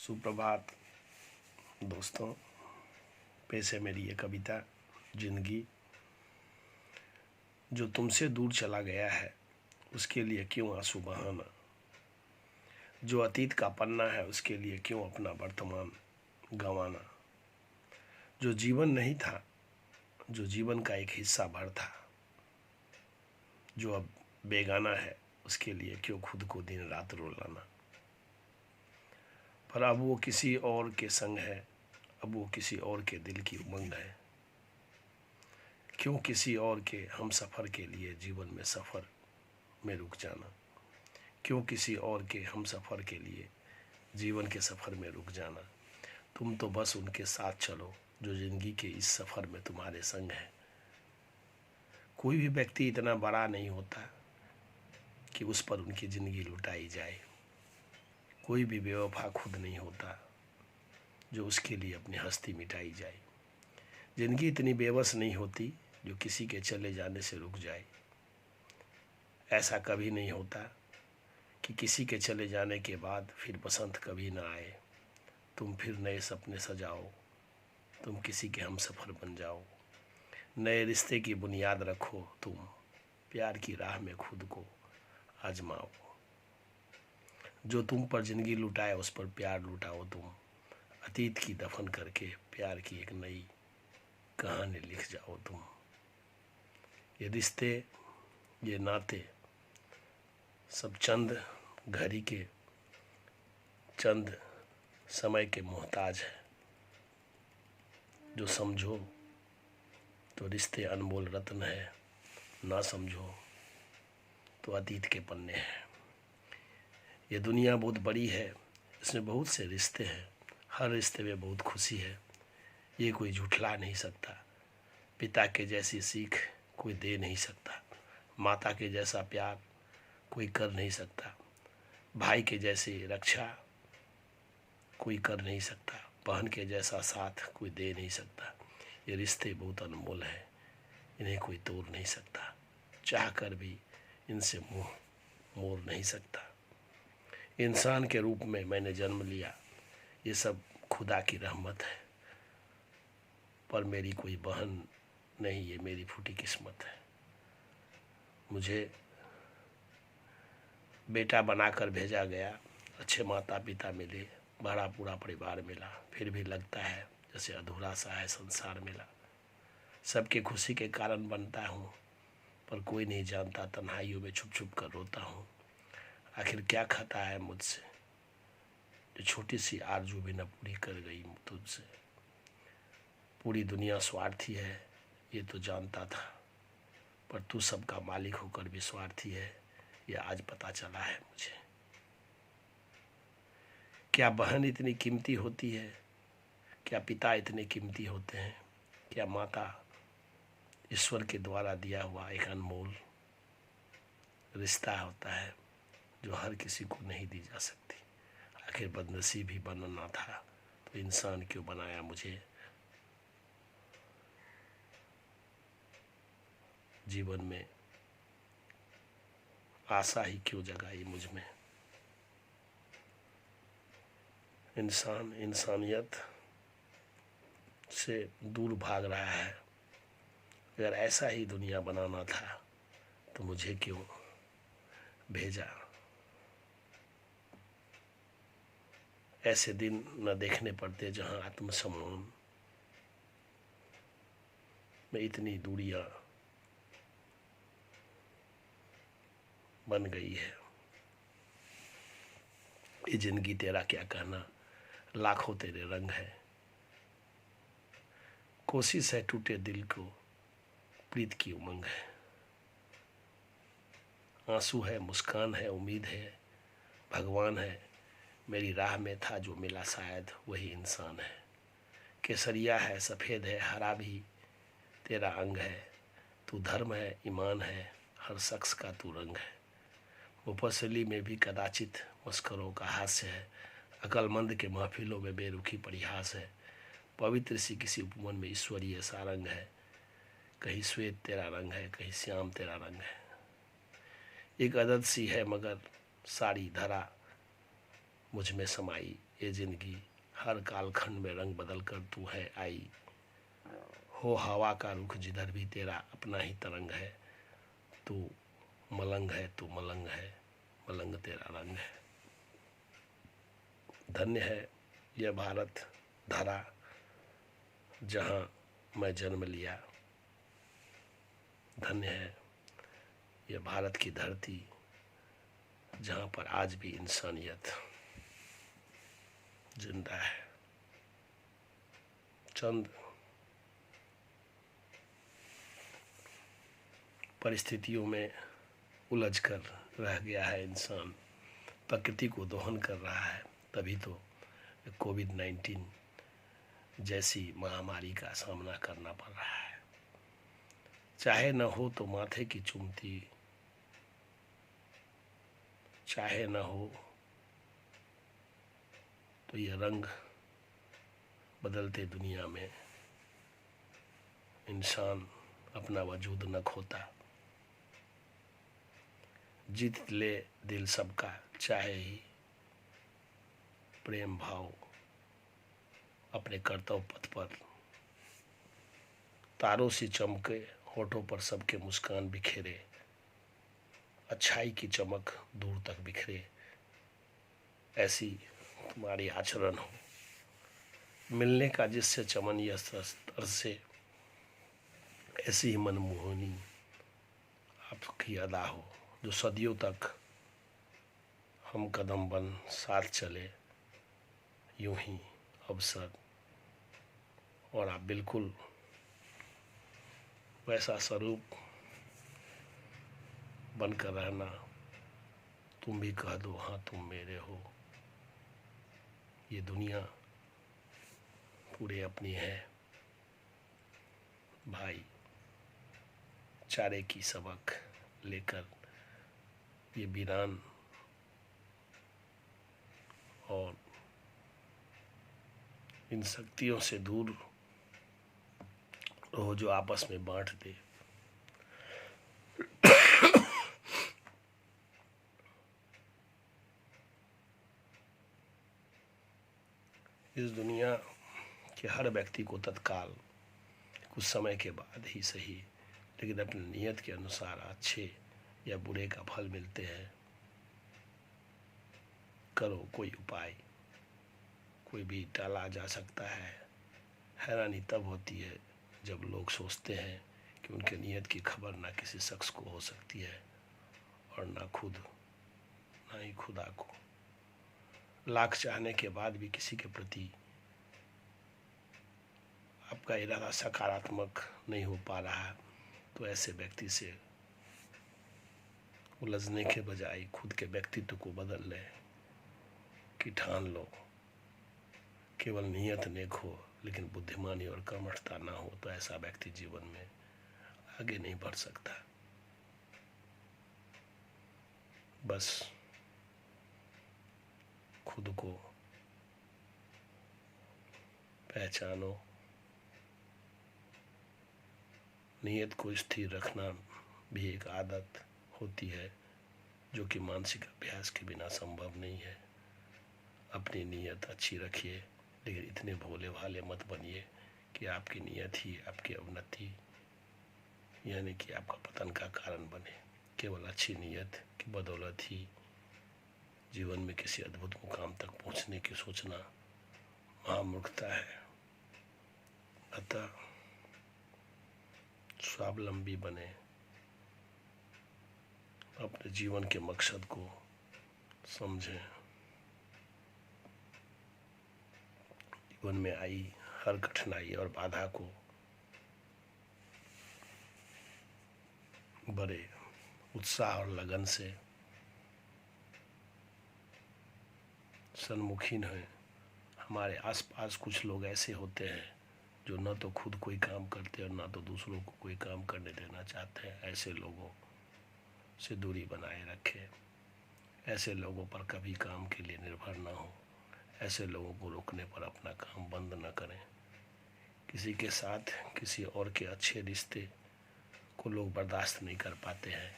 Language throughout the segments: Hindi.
सुप्रभात दोस्तों। पेश है मेरी ये कविता जिंदगी। जो तुमसे दूर चला गया है उसके लिए क्यों आंसू बहाना। जो अतीत का पन्ना है उसके लिए क्यों अपना वर्तमान गंवाना। जो जीवन नहीं था, जो जीवन का एक हिस्सा भर था, जो अब बेगाना है उसके लिए क्यों खुद को दिन रात रुलाना। पर अब वो किसी और के संग है, अब वो किसी और के दिल की उमंग है। क्यों किसी और के हम सफ़र के लिए जीवन में सफ़र में रुक जाना। क्यों किसी और के हम सफ़र के लिए जीवन के सफ़र में रुक जाना। तुम तो बस उनके साथ चलो जो ज़िंदगी के इस सफ़र में तुम्हारे संग है। कोई भी व्यक्ति इतना बड़ा नहीं होता कि उस पर उनकी ज़िंदगी लुटाई जाए। कोई भी बेवफा खुद नहीं होता जो उसके लिए अपनी हस्ती मिटाई जाए। ज़िंदगी इतनी बेबस नहीं होती जो किसी के चले जाने से रुक जाए। ऐसा कभी नहीं होता कि किसी के चले जाने के बाद फिर बसंत कभी ना आए। तुम फिर नए सपने सजाओ, तुम किसी के हम सफ़र बन जाओ। नए रिश्ते की बुनियाद रखो, तुम प्यार की राह में खुद को आजमाओ। जो तुम पर ज़िंदगी लुटाए उस पर प्यार लुटाओ। तुम अतीत की दफन करके प्यार की एक नई कहानी लिख जाओ। तुम ये रिश्ते, ये नाते सब चंद घड़ी के, चंद समय के मोहताज है। जो समझो तो रिश्ते अनमोल रत्न है, ना समझो तो अतीत के पन्ने हैं। ये दुनिया बहुत बड़ी है, इसमें बहुत से रिश्ते हैं। हर रिश्ते में बहुत खुशी है, ये कोई झुठला नहीं सकता। पिता के जैसी सीख कोई दे नहीं सकता। माता के जैसा प्यार कोई कर नहीं सकता। भाई के जैसी रक्षा कोई कर नहीं सकता। बहन के जैसा साथ कोई दे नहीं सकता। ये रिश्ते बहुत अनमोल हैं, इन्हें कोई तोड़ नहीं सकता। चाह कर भी इनसे मुंह मोड़ नहीं सकता। इंसान के रूप में मैंने जन्म लिया, ये सब खुदा की रहमत है। पर मेरी कोई बहन नहीं, ये मेरी फूटी किस्मत है। मुझे बेटा बनाकर भेजा गया, अच्छे माता पिता मिले, बड़ा पूरा परिवार मिला, फिर भी लगता है जैसे अधूरा सा है संसार मिला। सबके खुशी के कारण बनता हूँ, पर कोई नहीं जानता तन्हाइयों में छुप छुप कर रोता हूँ। आखिर क्या खता है मुझसे, जो छोटी सी आरजू भी न पूरी कर गई तुझसे। पूरी दुनिया स्वार्थी है ये तो जानता था, पर तू सबका मालिक होकर भी स्वार्थी है ये आज पता चला है मुझे। क्या बहन इतनी कीमती होती है, क्या पिता इतने कीमती होते हैं, क्या माता ईश्वर के द्वारा दिया हुआ एक अनमोल रिश्ता होता है जो हर किसी को नहीं दी जा सकती। आखिर बदनसीब ही बनना था तो इंसान क्यों बनाया मुझे। जीवन में आशा ही क्यों जगाई मुझ में। इंसान इंसानियत से दूर भाग रहा है। अगर ऐसा ही दुनिया बनाना था तो मुझे क्यों भेजा। ऐसे दिन न देखने पड़ते जहां आत्मसम्मान में इतनी दूरियां बन गई है। ये जिंदगी तेरा क्या कहना, लाखों तेरे रंग है। कोशिश है टूटे दिल को प्रीत की उमंग है। आंसू है, मुस्कान है, उम्मीद है, भगवान है। मेरी राह में था जो मिला शायद वही इंसान है। केसरिया है, सफ़ेद है, हरा भी तेरा अंग है। तू धर्म है, ईमान है, हर शख्स का तू रंग है। मुफस्सली में भी कदाचित मस्करों का हास्य है। अक्लमंद के महफिलों में बेरुखी परिहास है। पवित्र सी किसी उपवन में ईश्वरीय सारंग है। कहीं श्वेत तेरा रंग है, कहीं श्याम तेरा रंग है। एक अदद सी है मगर सारी धरा मुझ में समाई। ये जिंदगी हर कालखंड में रंग बदल कर तू है आई। हो हवा का रुख जिधर भी तेरा अपना ही तरंग है। तू मलंग है, तू मलंग है, मलंग तेरा रंग है। धन्य है यह भारत धरा जहाँ मैं जन्म लिया। धन्य है यह भारत की धरती जहाँ पर आज भी इंसानियत जिंदा है। चंद परिस्थितियों में उलझ कर रह गया है इंसान, प्रकृति को दोहन कर रहा है, तभी तो कोविड-19 जैसी महामारी का सामना करना पड़ रहा है। चाहे न हो तो माथे की चुमती, चाहे न हो तो ये रंग बदलते दुनिया में इंसान अपना वजूद न खोता। जीत ले दिल सबका, चाहे ही प्रेम भाव अपने कर्तव्य पथ पर तारों से चमके, होठों पर सबके मुस्कान बिखेरे, अच्छाई की चमक दूर तक बिखरे। ऐसी तुम्हारी आचरण हो, मिलने का जिससे चमन या स्तर से, ऐसी ही मनमोहनी आपकी अदा हो, जो सदियों तक हम कदम बन साथ चले। यूं ही अवसर और आप बिल्कुल वैसा स्वरूप बनकर रहना। तुम भी कह दो हाँ तुम मेरे हो। ये दुनिया पूरे अपनी है भाई। चारे की सबक लेकर ये वीरान और इन शक्तियों से दूर रहो जो आपस में बांट दे। इस दुनिया के हर व्यक्ति को तत्काल कुछ समय के बाद ही सही, लेकिन अपनी नियत के अनुसार अच्छे या बुरे का फल मिलते हैं। करो कोई उपाय, कोई भी टाला जा सकता है। हैरानी तब होती है जब लोग सोचते हैं कि उनके नियत की खबर ना किसी शख्स को हो सकती है और ना ही खुदा को। लाख चाहने के बाद भी किसी के प्रति आपका इरादा सकारात्मक नहीं हो पा रहा, तो ऐसे व्यक्ति से उलझने के बजाय खुद के व्यक्तित्व को बदल लें कि ठान लो केवल नियत नेक हो, लेकिन बुद्धिमानी और कर्मठता ना हो तो ऐसा व्यक्ति जीवन में आगे नहीं बढ़ सकता। बस खुद को पहचानो, नियत को स्थिर रखना भी एक आदत होती है जो कि मानसिक अभ्यास के बिना संभव नहीं है। अपनी नियत अच्छी रखिए, लेकिन इतने भोले भाले मत बनिए कि आपकी नियत ही आपकी अवनति यानी कि आपका पतन का कारण बने। केवल अच्छी नियत की बदौलत ही जीवन में किसी अद्भुत मुकाम तक पहुंचने की सोचना महामूर्खता है। अतः स्वावलंबी बने, अपने जीवन के मकसद को समझें। जीवन में आई हर कठिनाई और बाधा को बड़े उत्साह और लगन से सन्मुखीन हैं। हमारे आसपास कुछ लोग ऐसे होते हैं जो न तो खुद कोई काम करते और न तो दूसरों को कोई काम करने देना चाहते हैं। ऐसे लोगों से दूरी बनाए रखें। ऐसे लोगों पर कभी काम के लिए निर्भर न हो। ऐसे लोगों को रोकने पर अपना काम बंद न करें। किसी के साथ किसी और के अच्छे रिश्ते को लोग बर्दाश्त नहीं कर पाते हैं,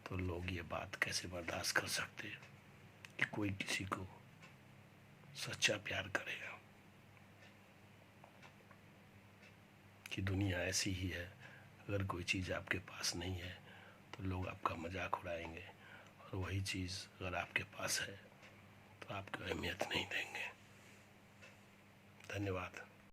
तो लोग ये बात कैसे बर्दाश्त कर सकते हैं कि कोई किसी को सच्चा प्यार करेगा। कि दुनिया ऐसी ही है, अगर कोई चीज़ आपके पास नहीं है तो लोग आपका मजाक उड़ाएंगे, और वही चीज़ अगर आपके पास है तो आपको अहमियत नहीं देंगे। धन्यवाद।